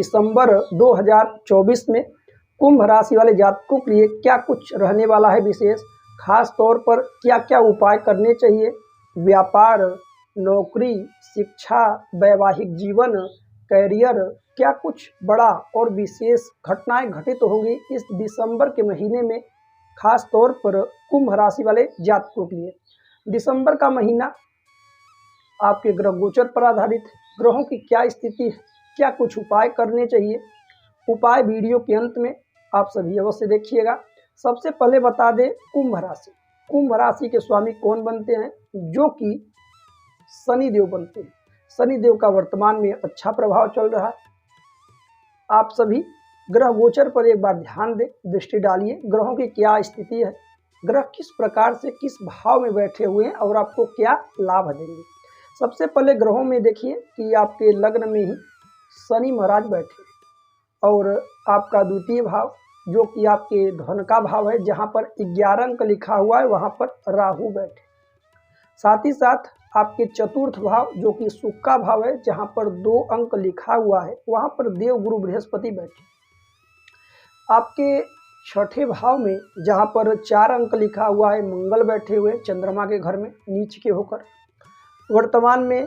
दिसंबर 2024 में कुंभ राशि वाले जातकों के लिए क्या कुछ रहने वाला है विशेष, खास तौर पर क्या क्या उपाय करने चाहिए। व्यापार, नौकरी, शिक्षा, वैवाहिक जीवन, कैरियर, क्या कुछ बड़ा और विशेष घटनाएं घटित होंगी इस दिसंबर के महीने में, खास तौर पर कुंभ राशि वाले जातकों के लिए। दिसंबर का महीना आपके ग्रह गोचर पर आधारित है। ग्रहों की क्या स्थिति है, क्या कुछ उपाय करने चाहिए, उपाय वीडियो के अंत में आप सभी अवश्य देखिएगा। सबसे पहले बता दें, कुंभ राशि, कुंभ राशि के स्वामी कौन बनते हैं, जो कि शनि देव बनते हैं। शनि देव का वर्तमान में अच्छा प्रभाव चल रहा है। आप सभी ग्रह गोचर पर एक बार ध्यान दें, दृष्टि डालिए, ग्रहों की क्या स्थिति है, ग्रह किस प्रकार से किस भाव में बैठे हुए हैं और आपको क्या लाभ देंगे। सबसे पहले ग्रहों में देखिए कि आपके लग्न में ही शनि महाराज बैठे और आपका द्वितीय भाव जो कि आपके धन का भाव है, जहां पर 11 अंक लिखा हुआ है वहां पर राहु बैठे। साथ ही साथ आपके चतुर्थ भाव जो कि सुख का भाव है, जहां पर 2 अंक लिखा हुआ है वहां पर देव गुरु बृहस्पति बैठे। आपके छठे भाव में जहां पर 4 अंक लिखा हुआ है मंगल बैठे हुए चंद्रमा के घर में नीच के होकर। वर्तमान में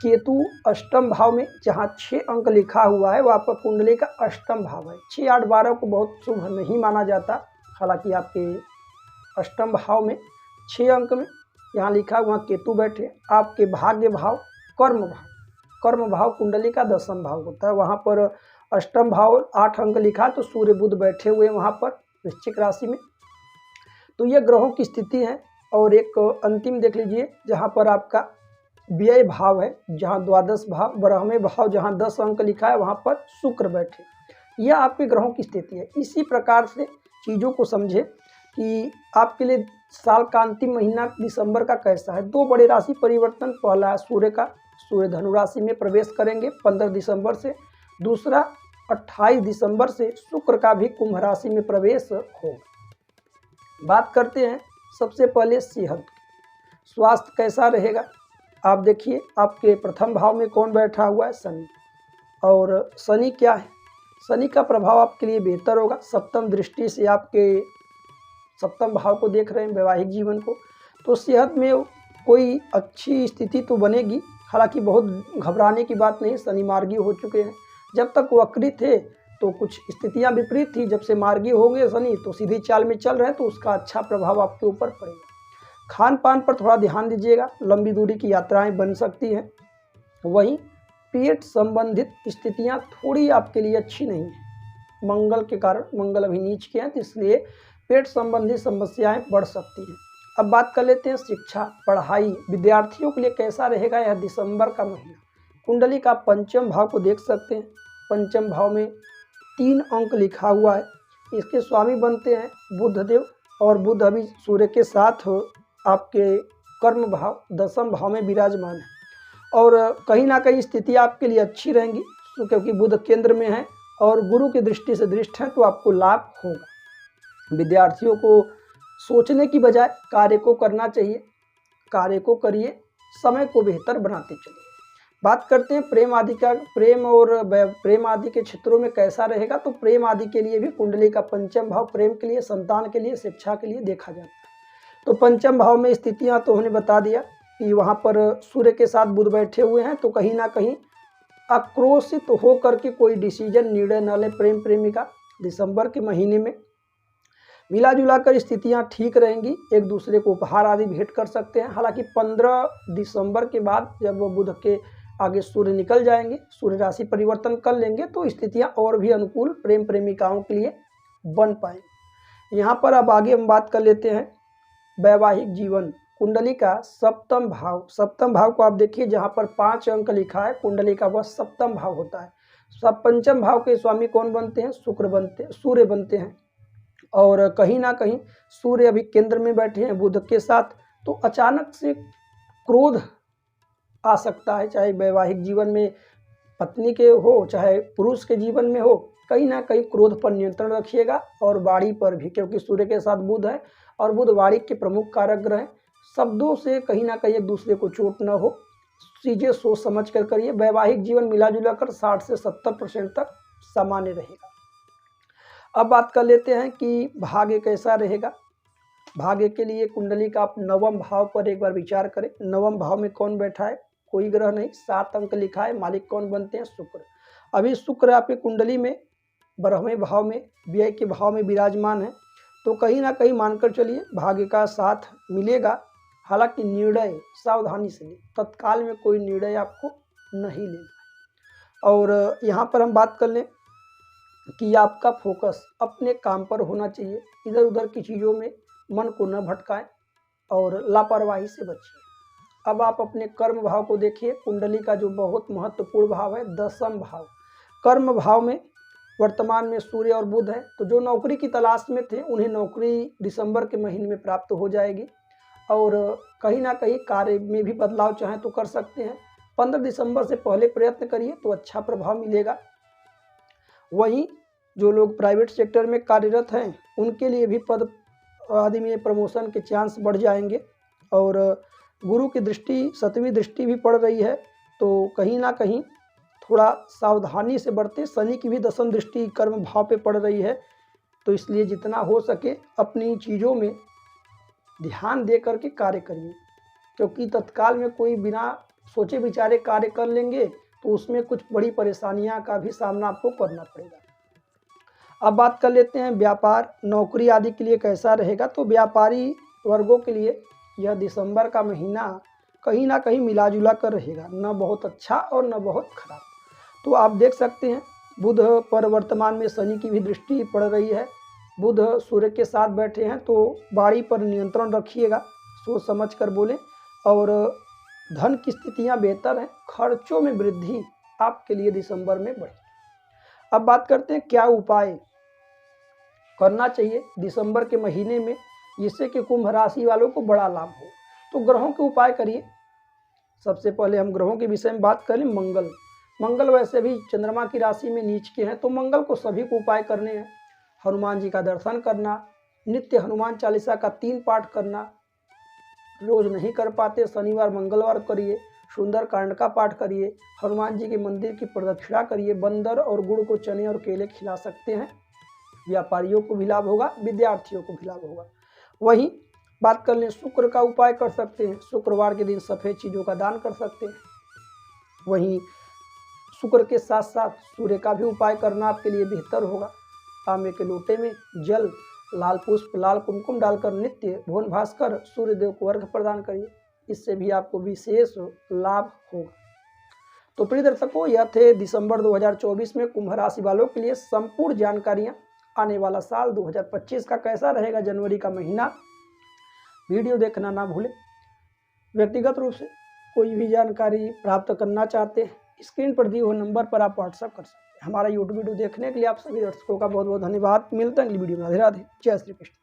केतु अष्टम भाव में जहां 6 अंक लिखा हुआ है वह आपका कुंडली का अष्टम भाव है। 6, 8, 12 को बहुत शुभ नहीं माना जाता, हालांकि आपके अष्टम भाव में 6 अंक में यहाँ लिखा हुआ केतु बैठे। आपके भाग्य भाव कर्म भाव कुंडली का 10वां भाव होता है, वहाँ पर अष्टम भाव 8 अंक लिखा, तो सूर्य बुध बैठे हुए वहाँ पर वृश्चिक राशि में। तो ये ग्रहों की स्थिति है। और एक अंतिम देख लीजिए जहाँ पर आपका व्यय भाव है, जहाँ द्वादश भाव, 12वें भाव जहाँ 10 अंक लिखा है वहाँ पर शुक्र बैठे। यह आपके ग्रहों की स्थिति है। इसी प्रकार से चीज़ों को समझे कि आपके लिए साल का अंतिम महीना दिसंबर का कैसा है। 2 बड़े राशि परिवर्तन, पहला है सूर्य का, सूर्य धनु राशि में प्रवेश करेंगे 15 दिसंबर से। दूसरा 28 दिसंबर से शुक्र का भी कुंभ राशि में प्रवेश होगा। बात करते हैं सबसे पहले सेहत, स्वास्थ्य कैसा रहेगा। आप देखिए आपके प्रथम भाव में कौन बैठा हुआ है, शनि। और शनि क्या है, शनि का प्रभाव आपके लिए बेहतर होगा। सप्तम दृष्टि से आपके सप्तम भाव को देख रहे हैं, वैवाहिक जीवन को, तो सेहत में कोई अच्छी स्थिति तो बनेगी। हालांकि बहुत घबराने की बात नहीं, शनि मार्गी हो चुके हैं। जब तक वक्री थे तो कुछ स्थितियां विपरीत थी, जब से मार्गी होंगे शनि तो सीधी चाल में चल रहे हैं, तो उसका अच्छा प्रभाव आपके ऊपर पड़ेगा। खान पान पर थोड़ा ध्यान दीजिएगा, लंबी दूरी की यात्राएं बन सकती हैं। वहीं पेट संबंधित स्थितियां थोड़ी आपके लिए अच्छी नहीं है, मंगल के कारण, मंगल अभी नीच के हैं, तो इसलिए पेट संबंधी समस्याएं बढ़ सकती हैं। अब बात कर लेते हैं शिक्षा, पढ़ाई, विद्यार्थियों के लिए कैसा रहेगा यह दिसंबर का महीना। कुंडली का पंचम भाव को देख सकते हैं, पंचम भाव में 3 अंक लिखा हुआ है। इसके स्वामी बनते हैं बुध देव, और बुध अभी सूर्य के साथ आपके कर्म भाव 10वें भाव में विराजमान है। और कहीं ना कहीं स्थिति आपके लिए अच्छी रहेंगी, क्योंकि बुध केंद्र में है और गुरु की दृष्टि से दृष्ट है, तो आपको लाभ होगा। विद्यार्थियों को सोचने की बजाय कार्य को करना चाहिए, कार्य को करिए, समय को बेहतर बनाते चलिए। बात करते हैं प्रेम आदि का, प्रेम और प्रेम आदि के क्षेत्रों में कैसा रहेगा। तो प्रेम आदि के लिए भी कुंडली का पंचम भाव प्रेम के लिए, संतान के लिए, शिक्षा के लिए देखा जाता है। तो पंचम भाव में स्थितियां तो हमने बता दिया कि वहाँ पर सूर्य के साथ बुध बैठे हुए हैं, तो कहीं ना कहीं आक्रोशित होकर के कोई डिसीजन, निर्णय न ले प्रेम प्रेमिका। दिसंबर के महीने में मिला जुला कर स्थितियाँ ठीक रहेंगी, एक दूसरे को उपहार आदि भेंट कर सकते हैं। हालांकि 15 दिसंबर के बाद जब वो बुध के आगे सूर्य निकल जाएंगे, सूर्य राशि परिवर्तन कर लेंगे, तो स्थितियां और भी अनुकूल प्रेम प्रेमिकाओं के लिए बन पाएंगी। यहाँ पर अब आगे हम बात कर लेते हैं वैवाहिक जीवन, कुंडली का सप्तम भाव। सप्तम भाव को आप देखिए जहाँ पर 5 अंक लिखा है, कुंडली का वह सप्तम भाव होता है। सब पंचम भाव के स्वामी कौन बनते हैं, सूर्य बनते हैं। और कहीं ना कहीं सूर्य अभी केंद्र में बैठे हैं बुध के साथ, तो अचानक से क्रोध आ सकता है, चाहे वैवाहिक जीवन में पत्नी के हो चाहे पुरुष के जीवन में हो। कहीं ना कहीं क्रोध पर नियंत्रण रखिएगा और वाणी पर भी, क्योंकि सूर्य के साथ बुध है और बुध वाणी के प्रमुख कारक ग्रह हैं। शब्दों से कहीं ना कहीं एक दूसरे को चोट न हो, चीज़ें सोच समझ कर करिए। वैवाहिक जीवन मिला जुला कर 60 से 70% तक सामान्य रहेगा। अब बात कर लेते हैं कि भाग्य कैसा रहेगा। भाग्य के लिए कुंडली का आप नवम भाव पर एक बार विचार करें। नवम भाव में कौन बैठा है? कोई ग्रह नहीं, 7 अंक लिखा है। मालिक कौन बनते हैं? शुक्र। अभी शुक्र आपकी कुंडली में 12वें भाव में, व्यय के भाव में विराजमान है, तो कहीं ना कहीं मानकर चलिए भाग्य का साथ मिलेगा। हालांकि निर्णय सावधानी से लें, तत्काल में कोई निर्णय आपको नहीं लेना। और यहाँ पर हम बात कर लें कि आपका फोकस अपने काम पर होना चाहिए, इधर उधर की चीज़ों में मन को न भटकाएं और लापरवाही से बचिए। अब आप अपने कर्म भाव को देखिए। कुंडली का जो बहुत महत्वपूर्ण भाव है 10वां भाव, कर्म भाव में वर्तमान में सूर्य और बुध है। तो जो नौकरी की तलाश में थे उन्हें नौकरी दिसंबर के महीने में प्राप्त हो जाएगी और कहीं ना कहीं कार्य में भी बदलाव चाहें तो कर सकते हैं। 15 दिसंबर से पहले प्रयत्न करिए तो अच्छा प्रभाव मिलेगा। वहीं जो लोग प्राइवेट सेक्टर में कार्यरत हैं उनके लिए भी पद आदि में प्रमोशन के चांस बढ़ जाएंगे। और गुरु की दृष्टि 7वीं दृष्टि भी पड़ रही है, तो कहीं ना कहीं थोड़ा सावधानी से बरतें। शनि की भी 10वीं दृष्टि कर्म भाव पे पड़ रही है, तो इसलिए जितना हो सके अपनी चीज़ों में ध्यान दे करके कार्य करिए, क्योंकि तत्काल में कोई बिना सोचे विचारे कार्य कर लेंगे तो उसमें कुछ बड़ी परेशानियां का भी सामना आपको करना पड़ेगा। अब बात कर लेते हैं व्यापार नौकरी आदि के लिए कैसा रहेगा। तो व्यापारी वर्गों के लिए यह दिसंबर का महीना कहीं ना कहीं मिला जुला कर रहेगा, न बहुत अच्छा और न बहुत खराब। तो आप देख सकते हैं बुध पर वर्तमान में शनि की भी दृष्टि पड़ रही है। बुध सूर्य के साथ बैठे हैं, तो वाणी पर नियंत्रण रखिएगा, सोच समझ कर बोलें। और धन की स्थितियां बेहतर हैं, खर्चों में वृद्धि आपके लिए दिसंबर में बढ़ेगी। अब बात करते हैं क्या उपाय करना चाहिए दिसंबर के महीने में जिससे कि कुंभ राशि वालों को बड़ा लाभ हो। तो ग्रहों के उपाय करिए। सबसे पहले हम ग्रहों के विषय में बात करें। मंगल वैसे भी चंद्रमा की राशि में नीच के हैं, तो मंगल को सभी को उपाय करने हैं। हनुमान जी का दर्शन करना, नित्य हनुमान चालीसा का 3 पाठ करना, रोज नहीं कर पाते शनिवार मंगलवार करिए, सुंदरकांड का पाठ करिए, हनुमान जी के मंदिर की प्रदक्षिणा करिए, बंदर और गुड़ को चने और केले खिला सकते हैं। व्यापारियों को भी लाभ होगा, विद्यार्थियों को भी लाभ होगा। वहीं बात कर लें शुक्र का उपाय कर सकते हैं। शुक्रवार के दिन सफ़ेद चीज़ों का दान कर सकते हैं। वहीं शुक्र के साथ साथ सूर्य का भी उपाय करना आपके लिए बेहतर होगा। तांबे के लोटे में जल, लाल पुष्प, लाल कुमकुम डालकर नित्य भुवन भास्कर सूर्य देव को अर्घ्य प्रदान करिए, इससे भी आपको विशेष लाभ होगा। तो प्रिय दर्शकों, यह थे दिसंबर 2024 में कुंभ राशि वालों के लिए संपूर्ण जानकारियां। आने वाला साल 2025 का कैसा रहेगा, जनवरी का महीना, वीडियो देखना ना भूलें। व्यक्तिगत रूप से कोई भी जानकारी प्राप्त करना चाहते हैं, स्क्रीन पर दिए हुए नंबर पर आप व्हाट्सएप कर सकते हैं। हमारा यूट्यूब वीडियो देखने के लिए आप सभी दर्शकों का बहुत बहुत धन्यवाद। मिलते हैं अगली वीडियो में। राधे राधे, जय श्री कृष्ण।